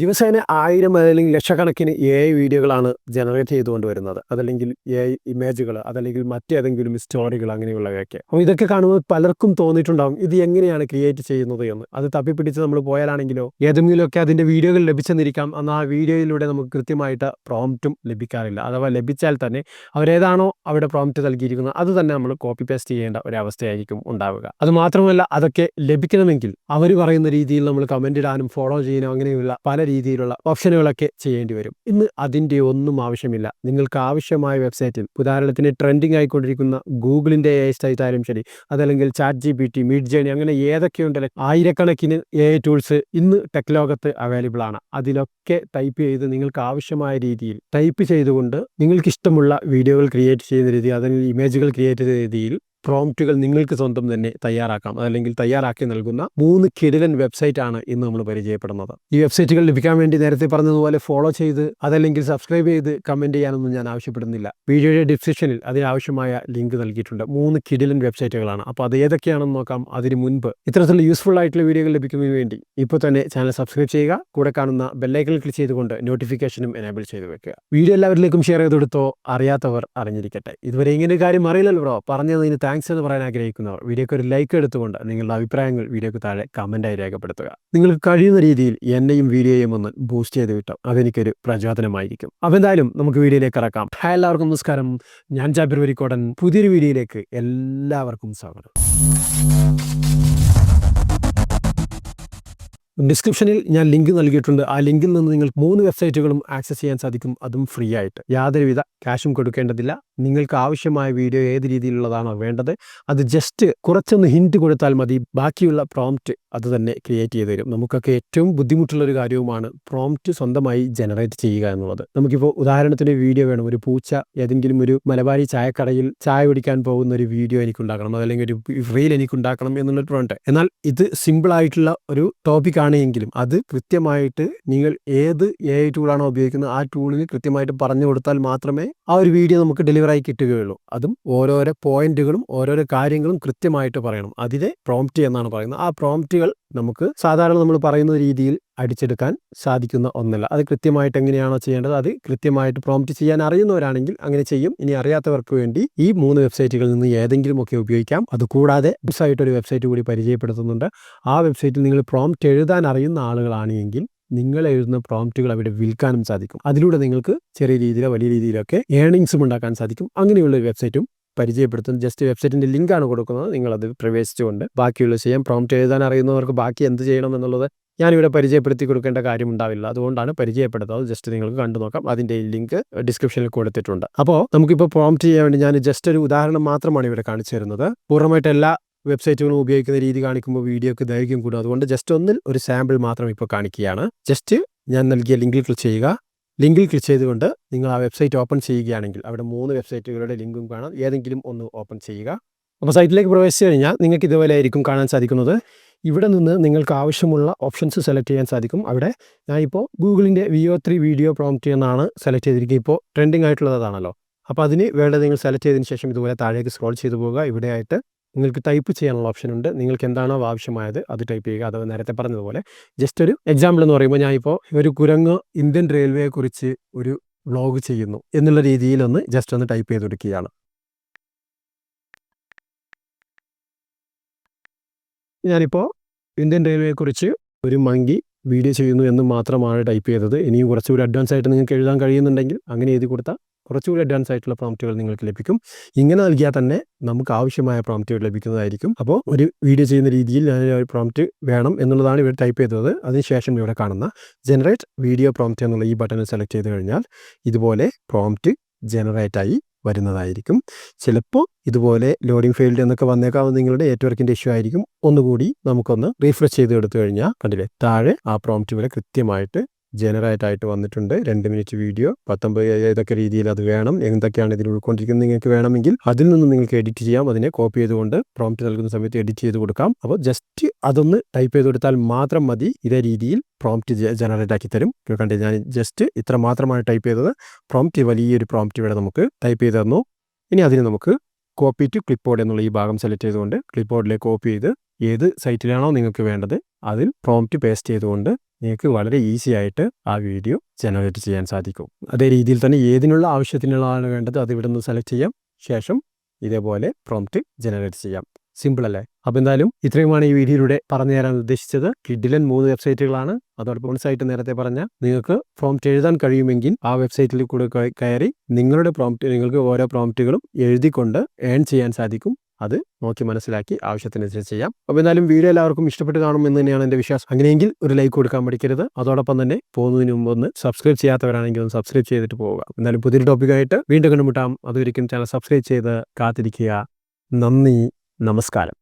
ദിവസേന 1000 അല്ലെങ്കിൽ ലക്ഷക്കണക്കിന് AI വീഡിയോകളാണ് ജനറേറ്റ് ചെയ്തുകൊണ്ട് വരുന്നത്. അതല്ലെങ്കിൽ AI ഇമേജുകൾ, അതല്ലെങ്കിൽ മറ്റേതെങ്കിലും സ്റ്റോറികൾ അങ്ങനെയുള്ളവയൊക്കെ. അപ്പോൾ ഇതൊക്കെ കാണുമ്പോൾ പലർക്കും തോന്നിയിട്ടുണ്ടാവും ഇത് എങ്ങനെയാണ് ക്രിയേറ്റ് ചെയ്യുന്നത് എന്ന്. അത് തപ്പിപ്പിടിച്ച് നമ്മൾ പോയാലാണെങ്കിലോ ഏതെങ്കിലുമൊക്കെ അതിൻ്റെ വീഡിയോകൾ ലഭിച്ചെന്നിരിക്കാം. എന്നാൽ ആ വീഡിയോയിലൂടെ നമുക്ക് കൃത്യമായിട്ട് പ്രോംപ്റ്റും ലഭിക്കാറില്ല. അഥവാ ലഭിച്ചാൽ തന്നെ അവരേതാണോ അവിടെ പ്രോംപ്റ്റ് നൽകിയിരിക്കുന്നത് അത് തന്നെ നമ്മൾ കോപ്പി പേസ്റ്റ് ചെയ്യേണ്ട ഒരവസ്ഥയായിരിക്കും ഉണ്ടാവുക. അതുമാത്രമല്ല അതൊക്കെ ലഭിക്കണമെങ്കിൽ അവർ പറയുന്ന രീതിയിൽ നമ്മൾ കമൻ്റ് ഇടാനും ഫോളോ ചെയ്യാനും അങ്ങനെയുള്ള പല രീതിയിലുള്ള ഓപ്ഷനുകളൊക്കെ ചെയ്യേണ്ടി വരും. ഇന്ന് അതിൻ്റെ ഒന്നും ആവശ്യമില്ല. നിങ്ങൾക്ക് ആവശ്യമായ വെബ്സൈറ്റിൽ ഉദാഹരണത്തിന് ട്രെൻഡിങ് ആയിക്കൊണ്ടിരിക്കുന്ന ഗൂഗിളിൻ്റെ AI സൈറ്റ് ആയാലും ശരി, അതല്ലെങ്കിൽ ChatGPT, Midjourney അങ്ങനെ ഏതൊക്കെയുണ്ടല്ലോ ആയിരക്കണക്കിന് AI ടൂൾസ് ഇന്ന് ടെക് ലോകത്ത് അവൈലബിൾ ആണ്. അതിലൊക്കെ ടൈപ്പ് ചെയ്ത് നിങ്ങൾക്ക് ആവശ്യമായ രീതിയിൽ ടൈപ്പ് ചെയ്തുകൊണ്ട് നിങ്ങൾക്ക് ഇഷ്ടമുള്ള വീഡിയോകൾ ക്രിയേറ്റ് ചെയ്യുന്ന രീതി, അല്ലെങ്കിൽ ഇമേജുകൾ ക്രിയേറ്റ് ചെയ്യുന്ന രീതിയിൽ പ്രോംപ്റ്റുകൾ നിങ്ങൾക്ക് സ്വന്തം തന്നെ തയ്യാറാക്കാം. അതല്ലെങ്കിൽ തയ്യാറാക്കി നൽകുന്ന 3 കിടിലൻ വെബ്സൈറ്റ് ആണ് ഇന്ന് നമ്മൾ പരിചയപ്പെടുന്നത്. ഈ വെബ്സൈറ്റുകൾ ലഭിക്കാൻ വേണ്ടി നേരത്തെ പറഞ്ഞതുപോലെ ഫോളോ ചെയ്ത് അതല്ലെങ്കിൽ സബ്സ്ക്രൈബ് ചെയ്ത് കമൻറ്റ് ചെയ്യാനൊന്നും ഞാൻ ആവശ്യപ്പെടുന്നില്ല. വീഡിയോയുടെ ഡിസ്ക്രിപ്ഷനിൽ അതിനാവശ്യമായ ലിങ്ക് നൽകിയിട്ടുണ്ട്. 3 കിടിലൻ വെബ്സൈറ്റുകളാണ്. അപ്പോൾ അത് ഏതൊക്കെയാണെന്ന് നോക്കാം. അതിന് മുൻപ് ഇത്തരത്തിലുള്ള യൂസ്ഫുൾ ആയിട്ടുള്ള വീഡിയോകൾ ലഭിക്കുന്നതിന് വേണ്ടി ഇപ്പോൾ തന്നെ ചാനൽ സബ്സ്ക്രൈബ് ചെയ്യുക. കൂടെ കാണുന്ന ബെല്ലൈക്കണിൽ ക്ലിക്ക് ചെയ്തുകൊണ്ട് നോട്ടിഫിക്കേഷനും എനേബിൾ ചെയ്ത് വെക്കുക. വീഡിയോ എല്ലാവരിലേക്കും ഷെയർ ചെയ്ത് കൊടുത്തോ, അറിയാത്തവർ അറിഞ്ഞിരിക്കട്ടെ. ഇതുവരെ ഇങ്ങനെ കാര്യം അറിയില്ലല്ലോ ബ്രോ, പറഞ്ഞതിന് താങ്ക്സ് എന്ന് പറയാൻ ആഗ്രഹിക്കുന്നവർ വീഡിയോക്ക് ഒരു ലൈക്ക് എടുത്തുകൊണ്ട് നിങ്ങളുടെ അഭിപ്രായങ്ങൾ വീഡിയോക്ക് താഴെ കമൻറ്റായി രേഖപ്പെടുത്തുക. നിങ്ങൾക്ക് കഴിയുന്ന രീതിയിൽ എന്നെയും വീഡിയോയും ഒന്ന് ബൂസ്റ്റ് ചെയ്ത് വിട്ടോ, അതെനിക്കൊരു പ്രചോദനമായിരിക്കും. അപ്പോൾ എന്തായാലും നമുക്ക് വീഡിയോയിലേക്ക് ഇറക്കാം. എല്ലാവർക്കും നമസ്കാരം, ഞാൻ ജാബിർ വരിക്കോടൻ. പുതിയൊരു വീഡിയോയിലേക്ക് എല്ലാവർക്കും സ്വാഗതം. ഡിസ്ക്രിപ്ഷനിൽ ഞാൻ ലിങ്ക് നൽകിയിട്ടുണ്ട്. ആ ലിങ്കിൽ നിന്ന് നിങ്ങൾ 3 വെബ്സൈറ്റുകളും ആക്സസ് ചെയ്യാൻ സാധിക്കും, അതും ഫ്രീ ആയിട്ട്. യാതൊരുവിധ ക്യാഷും കൊടുക്കേണ്ടതില്ല. നിങ്ങൾക്ക് ആവശ്യമായ വീഡിയോ ഏത് രീതിയിലുള്ളതാണോ വേണ്ടത് അത് ജസ്റ്റ് കുറച്ചൊന്ന് ഹിൻറ്റ് കൊടുത്താൽ മതി. ബാക്കിയുള്ള പ്രോംപ്റ്റ് അത് തന്നെ ക്രിയേറ്റ് ചെയ്ത് തരും. നമുക്കൊക്കെ ഏറ്റവും ബുദ്ധിമുട്ടുള്ളൊരു കാര്യവുമാണ് പ്രോംപ്റ്റ് സ്വന്തമായി ജനറേറ്റ് ചെയ്യുക എന്നുള്ളത്. നമുക്കിപ്പോൾ ഉദാഹരണത്തിന് വീഡിയോ വേണം. ഒരു പൂച്ച ഏതെങ്കിലും ഒരു മലബാരി ചായക്കടയിൽ ചായ കുടിക്കാൻ പോകുന്ന ഒരു വീഡിയോ എനിക്കുണ്ടാക്കണം, അതല്ലെങ്കിൽ ഒരു റീൽ എനിക്കുണ്ടാക്കണം എന്നുള്ളൊരു പ്രോംപ്റ്റ്. എന്നാൽ ഇത് സിമ്പിളായിട്ടുള്ള ഒരു ടോപ്പിക് ആണെങ്കിലും അത് കൃത്യമായിട്ട് നിങ്ങൾ ഏത് AI ടൂളാണോ ഉപയോഗിക്കുന്നത് ആ ടൂളിന് കൃത്യമായിട്ട് പറഞ്ഞു കൊടുത്താൽ മാത്രമേ ആ ഒരു വീഡിയോ നമുക്ക് ഡെലിവറായി കിട്ടുകയുള്ളൂ. അതും ഓരോരോ പോയിന്റുകളും ഓരോരോ കാര്യങ്ങളും കൃത്യമായിട്ട് പറയണം. അതിനെ പ്രോംപ്റ്റ് എന്നാണ് പറയുന്നത്. ആ പ്രോംപ്റ്റുകൾ നമുക്ക് സാധാരണ നമ്മൾ പറയുന്ന രീതിയിൽ അടിച്ചെടുക്കാൻ സാധിക്കുന്ന ഒന്നല്ല. അത് കൃത്യമായിട്ട് എങ്ങനെയാണോ ചെയ്യേണ്ടത് അത് കൃത്യമായിട്ട് പ്രോംപ്റ്റ് ചെയ്യാൻ അറിയുന്നവരാണെങ്കിൽ അങ്ങനെ ചെയ്യും. ഇനി അറിയാത്തവർക്ക് വേണ്ടി ഈ 3 വെബ്സൈറ്റുകളിൽ നിന്ന് ഏതെങ്കിലും ഒക്കെ ഉപയോഗിക്കാം. അതുകൂടാതെ ഒരു വെബ്സൈറ്റ് കൂടി പരിചയപ്പെടുത്തുന്നുണ്ട്. ആ വെബ്സൈറ്റിൽ നിങ്ങൾ പ്രോംപ്റ്റ് എഴുതാൻ അറിയുന്ന ആളുകളാണെങ്കിൽ നിങ്ങൾ എഴുതുന്ന പ്രോംപ്റ്റുകൾ അവിടെ വിൽക്കാനും സാധിക്കും. അതിലൂടെ നിങ്ങൾക്ക് ചെറിയ രീതിയിലോ വലിയ രീതിയിലൊക്കെ ഏർണിങ്സും ഉണ്ടാക്കാൻ സാധിക്കും. അങ്ങനെയുള്ള ഒരു വെബ്സൈറ്റും പരിചയപ്പെടുത്തുന്നു. ജസ്റ്റ് വെബ്സൈറ്റിൻ്റെ ലിങ്കാണ് കൊടുക്കുന്നത്. നിങ്ങളത് പ്രവേശിച്ചുകൊണ്ട് ബാക്കിയുള്ള ചെയ്യാം. പ്രോംപ്റ്റ് എഴുതാൻ അറിയുന്നവർക്ക് ബാക്കി എന്ത് ചെയ്യണം എന്നുള്ളത് ഞാനിവിടെ പരിചയപ്പെടുത്തി കൊടുക്കേണ്ട കാര്യമുണ്ടാവില്ല. അതുകൊണ്ടാണ് പരിചയപ്പെടുത്തുന്നത്. ജസ്റ്റ് നിങ്ങൾക്ക് കണ്ടു നോക്കാം. അതിൻ്റെ ലിങ്ക് ഡിസ്ക്രിപ്ഷനിൽ കൊടുത്തിട്ടുണ്ട്. അപ്പോൾ നമുക്കിപ്പോൾ പ്രോംപ്റ്റ് ചെയ്യാൻ വേണ്ടി ഞാൻ ജസ്റ്റ് ഒരു ഉദാഹരണം മാത്രമാണ് ഇവിടെ കാണിച്ചു തരുന്നത്. പൂർണ്ണമായിട്ട് എല്ലാ വെബ്സൈറ്റുകളും ഉപയോഗിക്കുന്ന രീതി കാണിക്കുമ്പോൾ വീഡിയോക്ക് ദൈർഘ്യം കൂടും. അതുകൊണ്ട് ജസ്റ്റ് ഒന്നിൽ ഒരു സാമ്പിൾ മാത്രം ഇപ്പോൾ കാണിക്കുകയാണ്. ജസ്റ്റ് ഞാൻ നൽകിയ ലിങ്കിൽ ക്ലിക്ക് ചെയ്യുക. ലിങ്കിൽ ക്ലിക്ക് ചെയ്തുകൊണ്ട് നിങ്ങൾ ആ വെബ്സൈറ്റ് ഓപ്പൺ ചെയ്യുകയാണെങ്കിൽ അവിടെ 3 വെബ്സൈറ്റുകളുടെ ലിങ്കും കാണാം. ഏതെങ്കിലും ഒന്ന് ഓപ്പൺ ചെയ്യുക. അപ്പോൾ സൈറ്റിലേക്ക് പ്രവേശിച്ചു കഴിഞ്ഞാൽ നിങ്ങൾക്ക് ഇതുപോലെ ആയിരിക്കും കാണാൻ സാധിക്കുന്നത്. ഇവിടെ നിന്ന് നിങ്ങൾക്ക് ആവശ്യമുള്ള ഓപ്ഷൻസ് സെലക്ട് ചെയ്യാൻ സാധിക്കും. അവിടെ ഞാനിപ്പോൾ ഗൂഗിളിൻ്റെ VO3 വീഡിയോ പ്രോംപ്റ്റ് എന്നാണ് സെലക്ട് ചെയ്തിരിക്കുക. ഇപ്പോൾ ട്രെൻഡിങ് ആയിട്ടുള്ളതാണല്ലോ. അപ്പോൾ അതിന് വേണ്ടത് നിങ്ങൾ സെലക്ട് ചെയ്തതിന് ശേഷം ഇതുപോലെ താഴേക്ക് സ്ക്രോൾ ചെയ്ത് പോവുക. ഇവിടെയായിട്ട് നിങ്ങൾക്ക് ടൈപ്പ് ചെയ്യാനുള്ള ഓപ്ഷൻ ഉണ്ട്. നിങ്ങൾക്ക് എന്താണോ ആവശ്യമായത് അത് ടൈപ്പ് ചെയ്യുക. അത് നേരത്തെ പറഞ്ഞതുപോലെ ജസ്റ്റ് ഒരു എക്സാമ്പിൾ എന്ന് പറയുമ്പോൾ ഞാനിപ്പോൾ ഒരു കുരങ്ങ് ഇന്ത്യൻ റെയിൽവേയെക്കുറിച്ച് ഒരു വ്ളോഗ് ചെയ്യുന്നു എന്നുള്ള രീതിയിലൊന്ന് ജസ്റ്റ് ഒന്ന് ടൈപ്പ് ചെയ്ത് കൊടുക്കുകയാണ്. ഞാനിപ്പോൾ ഇന്ത്യൻ റെയിൽവേയെക്കുറിച്ച് ഒരു മങ്കി വീഡിയോ ചെയ്യുന്നു എന്ന് മാത്രമാണ് ടൈപ്പ് ചെയ്തത്. ഇനിയും കുറച്ചുകൂടി അഡ്വാൻസ് ആയിട്ട് നിങ്ങൾക്ക് എഴുതാൻ കഴിയുന്നുണ്ടെങ്കിൽ അങ്ങനെ എഴുതി കൊടുത്താൽ കുറച്ചുകൂടി അഡ്വാൻസ് ആയിട്ടുള്ള പ്രോംപ്റ്റുകൾ നിങ്ങൾക്ക് ലഭിക്കും. ഇങ്ങനെ നൽകിയാൽ തന്നെ നമുക്ക് ആവശ്യമായ പ്രോംപ്റ്റുകൾ ലഭിക്കുന്നതായിരിക്കും. അപ്പോൾ ഒരു വീഡിയോ ചെയ്യുന്ന രീതിയിൽ ഞാൻ ഒരു പ്രോംപ്റ്റ് വേണം എന്നുള്ളതാണ് ഇവിടെ ടൈപ്പ് ചെയ്തത്. അതിനുശേഷം ഇവിടെ കാണുന്ന ജനറേറ്റ് വീഡിയോ പ്രോംപ്റ്റ് എന്നുള്ള ഈ ബട്ടണിൽ സെലക്ട് ചെയ്ത് കഴിഞ്ഞാൽ ഇതുപോലെ പ്രോംപ്റ്റ് ജനറേറ്റായി വരുന്നതായിരിക്കും. ചിലപ്പോൾ ഇതുപോലെ ലോഡിംഗ് ഫെയിൽഡ് എന്നൊക്കെ വന്നേക്കാവുന്ന നിങ്ങളുടെ നെറ്റ്വർക്കിൻ്റെ ഇഷ്യൂ ആയിരിക്കും. ഒന്നുകൂടി നമുക്കൊന്ന് റീഫ്രഷ് ചെയ്ത് എടുത്തു കഴിഞ്ഞാൽ കണ്ടില്ലേ താഴെ ആ പ്രോംപ്റ്റ് വരെ കൃത്യമായിട്ട് ജനറേറ്റ് ആയിട്ട് വന്നിട്ടുണ്ട്. 2 മിനിറ്റ് വീഡിയോ 19 ഏതൊക്കെ രീതിയിൽ അത് വേണം, എന്തൊക്കെയാണ് ഇതിൽ ഉൾക്കൊണ്ടിരിക്കുന്നത് നിങ്ങൾക്ക് വേണമെങ്കിൽ അതിൽ നിന്ന് നിങ്ങൾക്ക് എഡിറ്റ് ചെയ്യാം. അതിനെ കോപ്പി ചെയ്തുകൊണ്ട് പ്രോംപ്റ്റ് നൽകുന്ന സമയത്ത് എഡിറ്റ് ചെയ്ത് കൊടുക്കാം. അപ്പോൾ ജസ്റ്റ് അതൊന്ന് ടൈപ്പ് ചെയ്ത് കൊടുത്താൽ മാത്രം മതി. ഇതേ രീതിയിൽ പ്രോംപ്റ്റ് ജനറേറ്റ് ആക്കി തരും. കണ്ടേ ഞാൻ ജസ്റ്റ് ഇത്ര മാത്രമാണ് ടൈപ്പ് ചെയ്തത്. പ്രോംപ്റ്റ് വലിയൊരു പ്രോംപ്റ്റ് ഇവിടെ നമുക്ക് ടൈപ്പ് ചെയ്ത് തന്നു. ഇനി അതിന് നമുക്ക് കോപ്പി ടു ക്ലിപ്ബോർഡ് എന്നുള്ള ഈ ഭാഗം സെലക്ട് ചെയ്തുകൊണ്ട് ക്ലിപ്ബോർഡിലേക്ക് കോപ്പി ചെയ്ത് ഏത് സൈറ്റിലാണോ നിങ്ങൾക്ക് വേണ്ടത് അതിൽ പ്രോംപ്റ്റ് പേസ്റ്റ് ചെയ്തുകൊണ്ട് നിങ്ങൾക്ക് വളരെ ഈസി ആയിട്ട് ആ വീഡിയോ ജനറേറ്റ് ചെയ്യാൻ സാധിക്കും. അതേ രീതിയിൽ തന്നെ ഏതിനുള്ള ആവശ്യത്തിനുള്ളതാണ് വേണ്ടത് അത് ഇവിടെ നിന്ന് സെലക്ട് ചെയ്യാം. ശേഷം ഇതേപോലെ പ്രോംപ്റ്റ് ജനറേറ്റ് ചെയ്യാം. സിമ്പിൾ അല്ലേ? അപ്പോൾ എന്തായാലും ഇത്രയുമാണ് ഈ വീഡിയോയിലൂടെ പറഞ്ഞു തരാൻ ഉദ്ദേശിച്ചത്. കിഡിലൻ 3 വെബ്സൈറ്റുകളാണ്. അതോടൊപ്പം സൈറ്റ് നേരത്തെ പറഞ്ഞ നിങ്ങൾക്ക് പ്രോംപ്റ്റ് എഴുതാൻ കഴിയുമെങ്കിൽ ആ വെബ്സൈറ്റിൽ കൂടെ കയറി നിങ്ങൾക്ക് ഓരോ പ്രോംപ്റ്റുകളും എഴുതിക്കൊണ്ട് ഏൺ ചെയ്യാൻ സാധിക്കും. അത് നോക്കി മനസ്സിലാക്കി ആവശ്യത്തിനനുസരിച്ച് ചെയ്യാം. അപ്പോൾ എന്തായാലും വീഡിയോ എല്ലാവർക്കും ഇഷ്ടപ്പെട്ട് കാണുമെന്ന് തന്നെയാണ് എൻ്റെ വിശ്വാസം. അങ്ങനെയെങ്കിൽ ഒരു ലൈക്ക് കൊടുക്കാൻ പഠിക്കരുത്. അതോടൊപ്പം തന്നെ പോകുന്നതിന് മുമ്പ് ഒന്ന് സബ്സ്ക്രൈബ് ചെയ്യാത്തവരാണെങ്കിൽ ഒന്ന് സബ്സ്ക്രൈബ് ചെയ്തിട്ട് പോവുക. എന്തായാലും പുതിയൊരു ടോപ്പിക്കായിട്ട് വീണ്ടും കണ്ടുമുട്ടാം. അതുവരെയും ചാനൽ സബ്സ്ക്രൈബ് ചെയ്ത് കാത്തിരിക്കുക. നന്ദി, നമസ്കാരം.